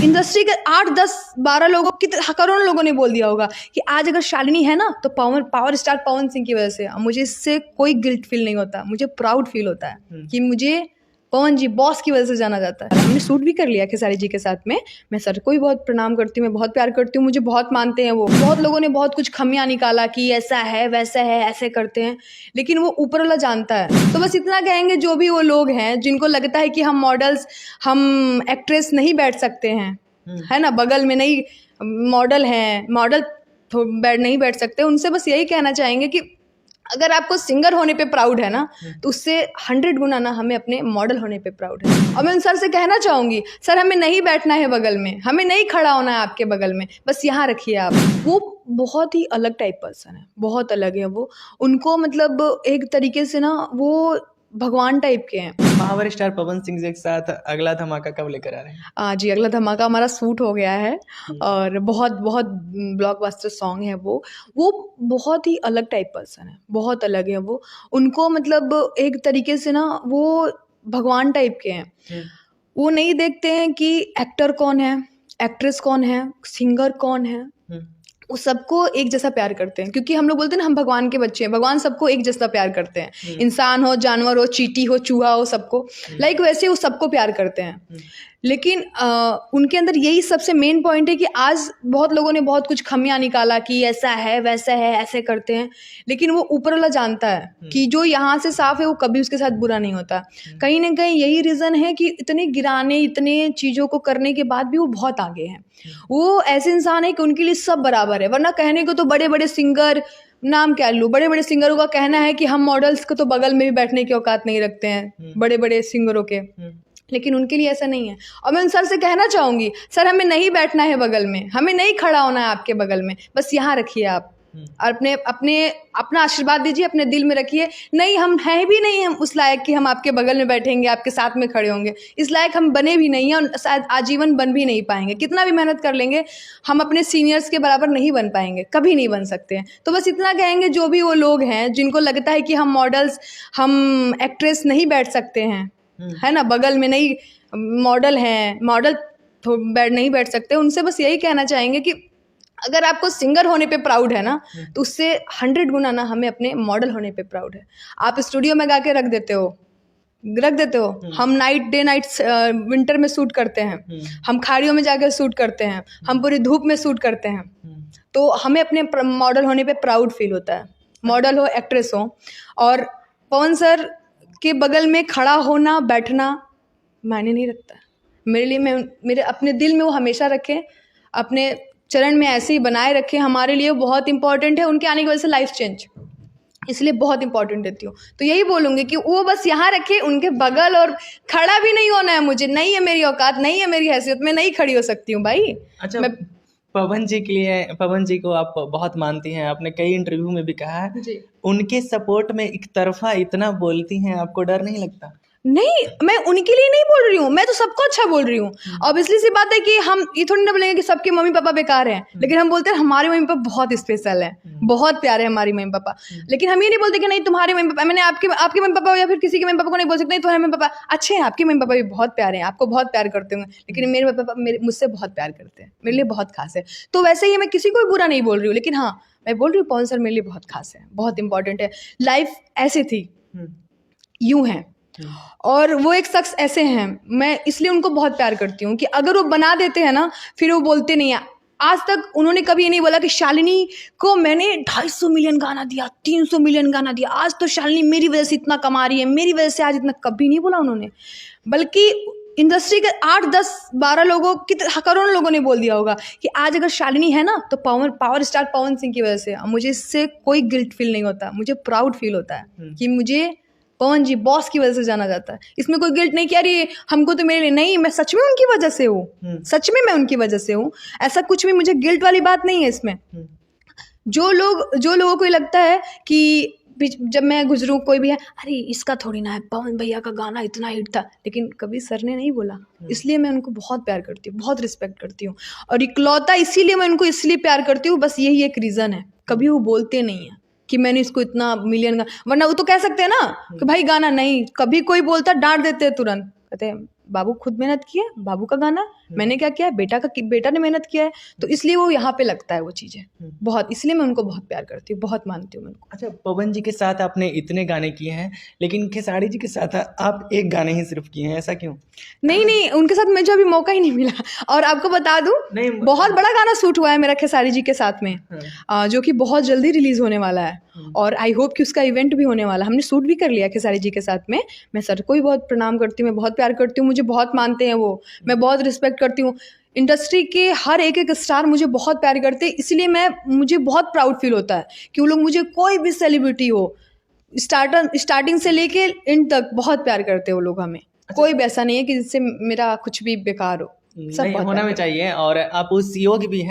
Industry के 8, 10, 12 लोगों करोड़ों लोगों ने बोल दिया होगा कि आज अगर शालिनी है ना तो पावर स्टार पवन सिंह की वजह से। मुझे इससे कोई गिल्ट फील नहीं होता, मुझे प्राउड फील होता है कि मुझे पवन जी बॉस की वजह से जाना जाता है। हमने शूट भी कर लिया खेसारी जी के साथ में। मैं सर को भी बहुत प्रणाम करती हूँ, मैं बहुत प्यार करती हूँ, मुझे बहुत मानते हैं वो। बहुत लोगों ने बहुत कुछ खमियां निकाला कि ऐसा है वैसा है ऐसे करते हैं, लेकिन वो ऊपर वाला जानता है। तो बस इतना कहेंगे जो भी वो लोग हैं जिनको लगता है कि हम मॉडल्स, हम एक्ट्रेस नहीं बैठ सकते हैं, है ना, बगल में नहीं मॉडल हैं, मॉडल नहीं बैठ सकते, उनसे बस यही कहना चाहेंगे कि अगर आपको सिंगर होने पे प्राउड है ना तो उससे 100 गुना ना हमें अपने मॉडल होने पे प्राउड है। और मैं उन सर से कहना चाहूँगी, सर हमें नहीं बैठना है बगल में, हमें नहीं खड़ा होना है आपके बगल में, बस यहाँ रखिए आप। वो बहुत ही अलग टाइप पर्सन है, बहुत अलग है वो। उनको मतलब एक तरीके से ना वो भगवान टाइप के हैं। पावर स्टार पवन सिंह के साथ अगला धमाका कब लेकर आ रहे हैं? जी, अगला धमाका हमारा शूट हो गया है और बहुत बहुत ब्लॉकबस्टर सॉन्ग है वो बहुत ही अलग टाइप पर्सन है, बहुत अलग है वो। उनको मतलब एक तरीके से ना वो भगवान टाइप के हैं। वो नहीं देखते हैं कि एक्टर कौन है, एक्ट्रेस कौन है, सिंगर कौन है, वो सबको एक जैसा प्यार करते हैं। क्योंकि हम लोग बोलते हैं ना हम भगवान के बच्चे हैं, भगवान सबको एक जैसा प्यार करते हैं। इंसान हो, जानवर हो, चींटी हो, चूहा हो, सबको लाइक वैसे वो सबको प्यार करते हैं। लेकिन उनके अंदर यही सबसे मेन पॉइंट है कि आज बहुत लोगों ने बहुत कुछ खमियां निकाला कि ऐसा है वैसा है ऐसे करते हैं, लेकिन वो ऊपर वाला जानता है कि जो यहाँ से साफ है वो कभी उसके साथ बुरा नहीं होता। कहीं ना कहीं यही रीज़न है कि इतने गिराने, इतने चीज़ों को करने के बाद भी वो बहुत आगे हैं। वो ऐसे इंसान है कि उनके लिए सब बराबर है। वरना कहने को तो बड़े बड़े सिंगर, नाम क्या लूँ, बड़े बड़े सिंगरों का कहना है कि हम मॉडल्स को तो बगल में भी बैठने की औकात नहीं रखते हैं, बड़े बड़े सिंगरों के, लेकिन उनके लिए ऐसा नहीं है। और मैं उन सर से कहना चाहूँगी, सर हमें नहीं बैठना है बगल में, हमें नहीं खड़ा होना है आपके बगल में, बस यहाँ रखिए आप। और अपना आशीर्वाद दीजिए, अपने दिल में रखिए। नहीं, हम हैं भी नहीं हम उस लायक कि हम आपके बगल में बैठेंगे, आपके साथ में खड़े होंगे, इस लायक हम बने भी नहीं हैं और शायद आजीवन बन भी नहीं पाएंगे। कितना भी मेहनत कर लेंगे हम अपने सीनियर्स के बराबर नहीं बन पाएंगे, कभी नहीं बन सकते हैं। तो बस इतना कहेंगे जो भी वो लोग हैं जिनको लगता है कि हम मॉडल्स, हम एक्ट्रेस नहीं बैठ सकते हैं, है ना, बगल में नहीं मॉडल हैं, मॉडल नहीं बैठ सकते, उनसे बस यही कहना चाहेंगे कि अगर आपको सिंगर होने पे प्राउड है ना तो उससे 100 गुना ना हमें अपने मॉडल होने पे प्राउड है। आप स्टूडियो में गा के रख देते हो, हम डे नाइट विंटर में शूट करते हैं, हम खाड़ियों में जाकर शूट करते हैं, हम पूरी धूप में शूट करते हैं, तो हमें अपने मॉडल होने पे प्राउड फील होता है। मॉडल हो, एक्ट्रेस हो। और पवन सर के बगल में खड़ा होना बैठना मायने नहीं रखता है मेरे लिए। मेरे अपने दिल में वो हमेशा रखें, अपने चरण में ऐसे ही बनाए रखें, हमारे लिए बहुत इंपॉर्टेंट है। उनके आने की वजह से लाइफ चेंज, इसलिए बहुत इंपॉर्टेंट देती हूँ। तो यही बोलूँगी कि वो बस यहाँ रखे, उनके बगल, और खड़ा भी नहीं होना है मुझे, नहीं है मेरी औकात, नहीं है मेरी हैसियत, मैं नहीं खड़ी हो सकती हूँ भाई। अच्छा, पवन जी को आप बहुत मानती हैं, आपने कई इंटरव्यू में भी कहा है जी। उनके सपोर्ट में एक तरफा इतना बोलती हैं, आपको डर नहीं लगता? नहीं, मैं उनके लिए नहीं बोल रही हूँ, मैं तो सबको अच्छा बोल रही हूँ। ऑब्वियसली सी बात है कि हम ये थोड़ी ना बोलेंगे कि सबके मम्मी पापा बेकार हैं, लेकिन हम बोलते हैं हमारे मम्मी पापा बहुत स्पेशल है, बहुत प्यारे हैं हमारी मम्मी पापा। लेकिन हम ये नहीं बोलते कि नहीं तुम्हारे मम्मी पापा, मैंने आपके मम्मी पापा या फिर किसी के मम्मी पापा को नहीं बोल सकते नहीं तुम्हारे मम्मी पापा अच्छे हैं, आपके मम्मी पापा भी बहुत प्यारे हैं, आपको बहुत प्यार करते होंगे, लेकिन मेरे मम्मी पापा मुझसे बहुत प्यार करते हैं, मेरे लिए बहुत खास है। तो वैसे ही मैं किसी को भी बुरा नहीं बोल रही हूँ, लेकिन हाँ मैं बोल रही हूँ पवन सर मेरे लिए बहुत खास है, बहुत इंपॉर्टेंट है। लाइफ ऐसे थी, यूं है, और वो एक शख्स ऐसे हैं, मैं इसलिए उनको बहुत प्यार करती हूँ कि अगर वो बना देते हैं ना फिर वो बोलते नहीं है। आज तक उन्होंने कभी ये नहीं बोला कि शालिनी को मैंने 250 मिलियन गाना दिया, 300 मिलियन गाना दिया, आज तो शालिनी मेरी वजह से इतना कमा रही है, मेरी वजह से आज इतना, कभी नहीं बोला उन्होंने। बल्कि इंडस्ट्री के 8, 10, 12 लोगों करोड़ों लोगों ने बोल दिया होगा कि आज अगर शालिनी है ना तो पावर स्टार पवन सिंह की वजह से। मुझे इससे कोई गिल्ट फील नहीं होता, मुझे प्राउड फील होता है कि मुझे पवन जी बॉस की वजह से जाना जाता है। इसमें कोई गिल्ट नहीं कि अरे हमको तो मेरे लिए नहीं, मैं सच में उनकी वजह से हूँ, सच में मैं उनकी वजह से हूँ, ऐसा कुछ भी मुझे गिल्ट वाली बात नहीं है इसमें। जो लोगों को लगता है कि जब मैं गुजरूँ कोई भी है, अरे इसका थोड़ी ना है, पवन भैया का गाना इतना हिट था, लेकिन कभी सर ने नहीं बोला। इसलिए मैं उनको बहुत प्यार करती हूँ, बहुत रिस्पेक्ट करती हूँ, और इकलौता इसीलिए मैं उनको इसलिए प्यार करती हूँ, बस यही एक रीज़न है। कभी वो बोलते नहीं है कि मैंने इसको इतना मिलियन, वरना वो तो कह सकते हैं ना कि भाई गाना नहीं, कभी कोई बोलता डांट देते हैं तुरंत, कहते हैं बाबू खुद मेहनत किया, बाबू का गाना, मैंने क्या किया, बेटा ने मेहनत किया है, तो इसलिए वो यहाँ पे लगता है वो चीज़ें बहुत, इसलिए मैं उनको बहुत प्यार करती हूँ, बहुत मानती हूँ मैं उनको। अच्छा, पवन जी के साथ आपने इतने गाने किए हैं, लेकिन खेसारी जी के साथ आप एक गाने ही सिर्फ किए हैं, ऐसा क्यों? नहीं, उनके साथ मुझे अभी मौका ही नहीं मिला। और आपको बता दूं, नहीं, बहुत बड़ा गाना शूट हुआ है मेरा खेसारी जी के साथ में, जो कि बहुत जल्दी रिलीज होने वाला है, और आई होप कि उसका इवेंट भी होने वाला है। हमने शूट भी कर लिया खेसारी जी के साथ में। मैं सर को भी बहुत प्रणाम करती हूँ, मैं बहुत प्यार करती हूँ, मुझे बहुत मानते हैं वो, मैं बहुत रिस्पेक्ट करती हूँ। इंडस्ट्री के हर एक स्टार मुझे बहुत प्यार करते हैं, इसलिए मुझे बहुत प्राउड फील होता है कि वो लोग मुझे, कोई भी सेलिब्रिटी हो, स्टार्टिंग से लेके एंड तक बहुत प्यार करते हैं वो लोग हमें। कोई भी ऐसा नहीं है कि जिससे मेरा कुछ भी बेकार हो, सब नहीं, बहुत होना प्यार भी करते हैं। चाहिए, और आप उस योग्य भी हैं।